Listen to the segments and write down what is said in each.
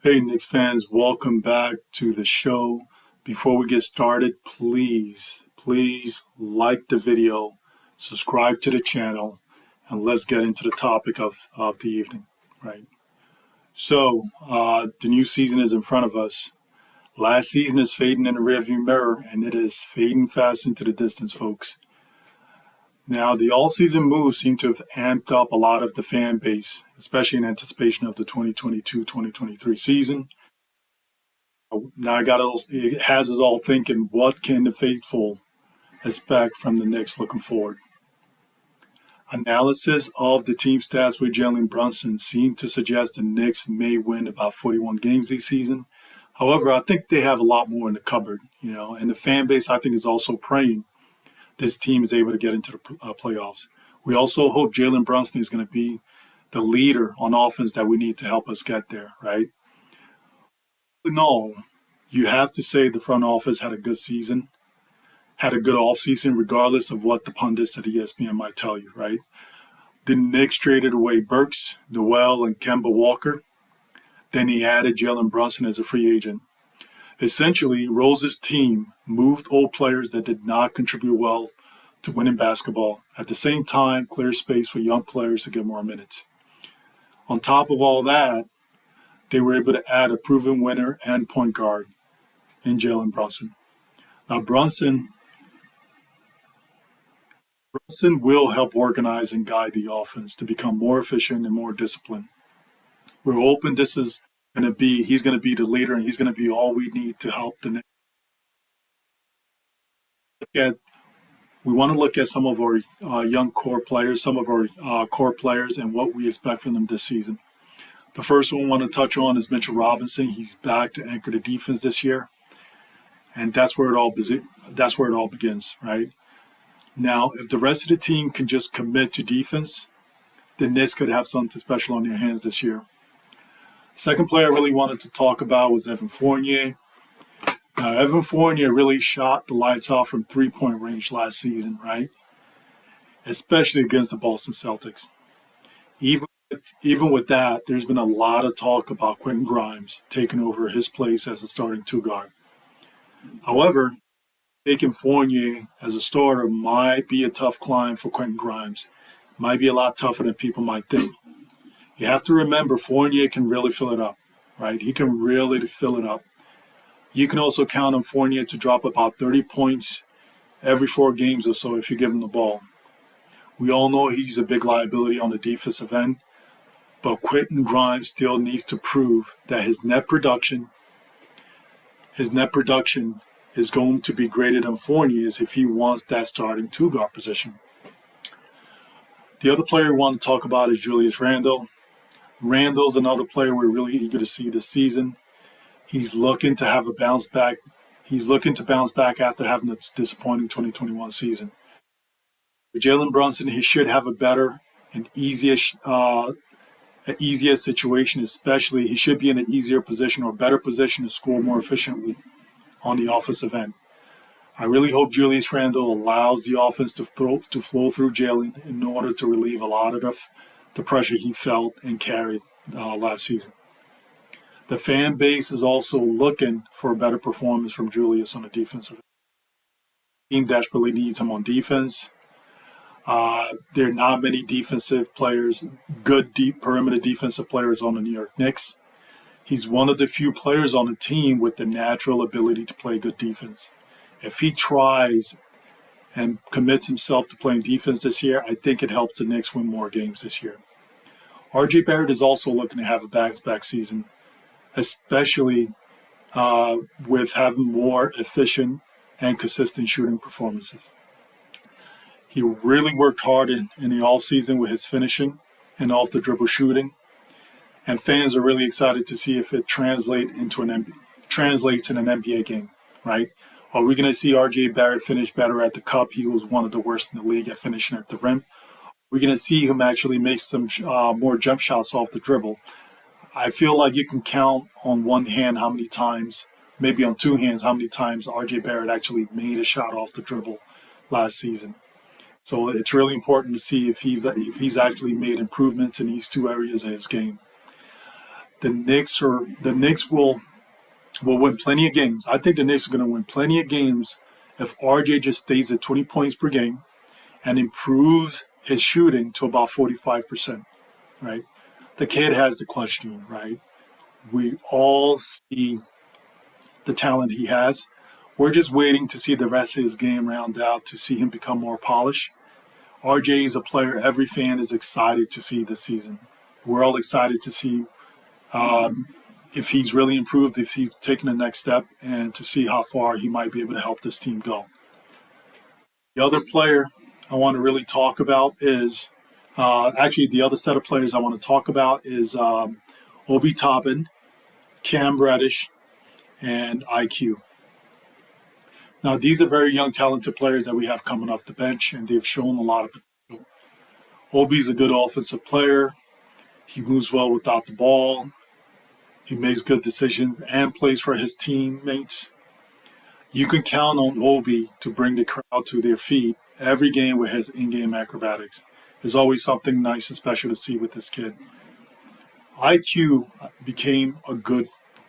Hey, Knicks fans, welcome back to the show. Before we get started, please like the video, subscribe to the channel, and let's get into the topic of the evening, right? The new season is in front of us. Last season is fading in the rearview mirror, and it is fading fast into the distance, folks. Now, the offseason moves seem to have amped up a lot of the fan base, especially in anticipation of the 2022-2023 season. Now it has us all thinking, what can the faithful expect from the Knicks looking forward? Analysis of the team stats with Jalen Brunson seem to suggest the Knicks may win about 41 games this season. However, I think they have a lot more in the cupboard, and the fan base, I think, is also praying this team is able to get into the playoffs. We also hope Jalen Brunson is going to be the leader on offense that we need to help us get there, right? In all, you have to say the front office had a good season, had a good offseason, regardless of what the pundits at ESPN might tell you, right? The Knicks traded away Burks, Noel, and Kemba Walker. Then he added Jalen Brunson as a free agent. Essentially, Rose's team moved old players that did not contribute well to winning basketball. At the same time, clear space for young players to get more minutes. On top of all that, they were able to add a proven winner and point guard in Jalen Brunson. Now, Brunson will help organize and guide the offense to become more efficient and more disciplined. We're hoping he's going to be the leader, and he's going to be all we need to help the Knicks. We want to look at some of our young core players, some of our core players, and what we expect from them this season. The first one I want to touch on is Mitchell Robinson. He's back to anchor the defense this year, and that's where it all begins, right? Now, if the rest of the team can just commit to defense, the Knicks could have something special on their hands this year. Second player I really wanted to talk about was Evan Fournier. Now, Evan Fournier really shot the lights off from three-point range last season, right? Especially against the Boston Celtics. Even with that, there's been a lot of talk about Quentin Grimes taking over his place as a starting two guard. However, taking Fournier as a starter might be a tough climb for Quentin Grimes. Might be a lot tougher than people might think. You have to remember, Fournier can really fill it up, right? He can really fill it up. You can also count on Fournier to drop about 30 points every 4 games or so if you give him the ball. We all know he's a big liability on the defensive end, but Quentin Grimes still needs to prove that his net production is going to be greater than Fournier's if he wants that starting two guard position. The other player we want to talk about is Julius Randle. Randle's another player we're really eager to see this season. He's looking to have a bounce back. He's looking to bounce back after having a disappointing 2021 season. With Jalen Brunson, he should have a better and easier situation, especially he should be in an easier position or better position to score more efficiently on the offensive end. I really hope Julius Randle allows the offense to flow through Jalen in order to relieve a lot of the pressure he felt and carried last season. The fan base is also looking for a better performance from Julius on the defensive end. The team desperately needs him on defense. There are not many defensive players, good deep perimeter defensive players on the New York Knicks. He's one of the few players on the team with the natural ability to play good defense. If he tries and commits himself to playing defense this year, I think it helps the Knicks win more games this year. R.J. Barrett is also looking to have a back-to-back season, especially with having more efficient and consistent shooting performances. He really worked hard in the offseason with his finishing and off-the-dribble shooting, and fans are really excited to see if it translates in an NBA game, right? Are we going to see R.J. Barrett finish better at the cup? He was one of the worst in the league at finishing at the rim. We're going to see him actually make some more jump shots off the dribble. I feel like you can count on one hand how many times, maybe on two hands, how many times R.J. Barrett actually made a shot off the dribble last season. So it's really important to see if he's actually made improvements in these two areas of his game. the Knicks will win plenty of games. I think the Knicks are going to win plenty of games if RJ just stays at 20 points per game and improves his shooting to about 45%, right? The kid has the clutch gene, right? We all see the talent he has. We're just waiting to see the rest of his game round out to see him become more polished. RJ is a player every fan is excited to see this season. We're all excited to see if he's really improved, if he's taken the next step, and to see how far he might be able to help this team go. The other player I want to really talk about is actually the other set of players I want to talk about is Obi Toppin, Cam Reddish, and IQ. Now, these are very young, talented players that we have coming off the bench, and they've shown a lot of potential. Obi's a good offensive player. He moves well without the ball. He makes good decisions and plays for his teammates. You can count on Obi to bring the crowd to their feet every game with his in-game acrobatics. There's always something nice and special to see with this kid. IQ became a good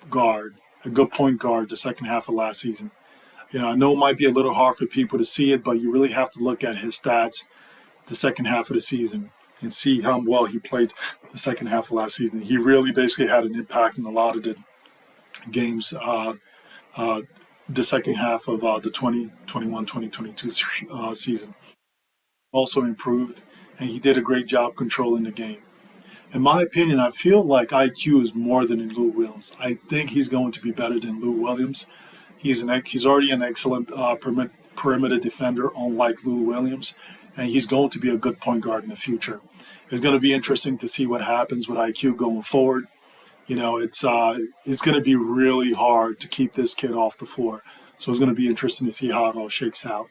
guard, a good point guard the second half of last season. I know it might be a little hard for people to see it, but you really have to look at his stats the second half of the season and see how well he played the second half of last season. He really basically had an impact in a lot of the games the second half of the 2021-2022 season. Also improved, and he did a great job controlling the game. In my opinion, I feel like IQ is more than Lou Williams. I think he's going to be better than Lou Williams. He's already an excellent perimeter defender, unlike Lou Williams, and he's going to be a good point guard in the future. It's going to be interesting to see what happens with IQ going forward. It's going to be really hard to keep this kid off the floor. So it's going to be interesting to see how it all shakes out.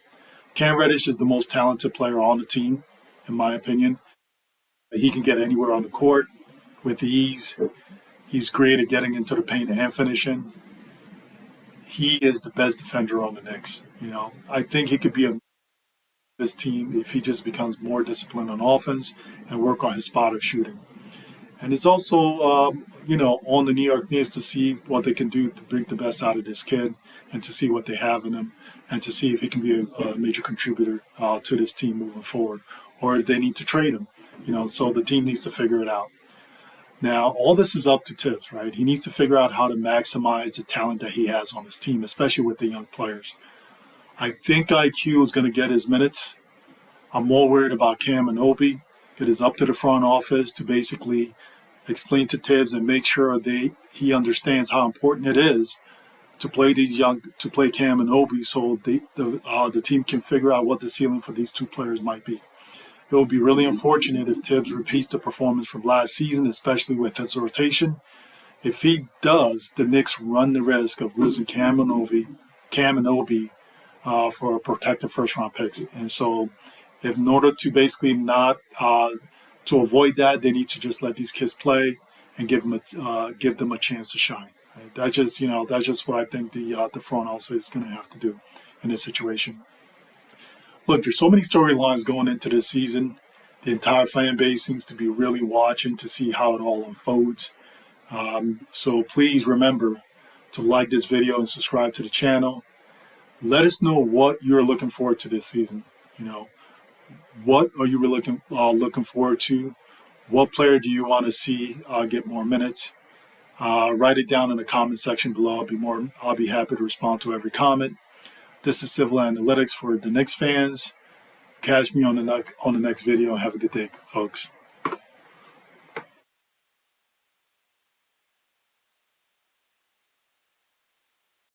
Cam Reddish is the most talented player on the team, in my opinion. He can get anywhere on the court with ease. He's great at getting into the paint and finishing. He is the best defender on the Knicks. I think he could be a this team if he just becomes more disciplined on offense and work on his spot of shooting. And it's also, on the New York Knicks to see what they can do to bring the best out of this kid and to see what they have in him and to see if he can be a major contributor to this team moving forward or if they need to trade him. So the team needs to figure it out. Now, all this is up to Tibbs, right? He needs to figure out how to maximize the talent that he has on his team, especially with the young players. I think IQ is going to get his minutes. I'm more worried about Cam and Obi. It is up to the front office to basically explain to Tibbs and make sure he understands how important it is to play Cam and Obi, so the team can figure out what the ceiling for these two players might be. It will be really unfortunate if Tibbs repeats the performance from last season, especially with his rotation. If he does, the Knicks run the risk of losing Cam and Obi for protected first-round picks. And so, in order to basically not to avoid that, they need to just let these kids play and give them a chance to shine. Right? That's just what I think the front office is going to have to do in this situation. Look, there's so many storylines going into this season. The entire fan base seems to be really watching to see how it all unfolds. So please remember to like this video and subscribe to the channel. Let us know what you're looking forward to this season. What are you looking forward to? What player do you want to see get more minutes? Write it down in the comment section below. I'll be happy to respond to every comment. This is Civil Analytics for the Knicks fans. Catch me on the next video. Have a good day, folks.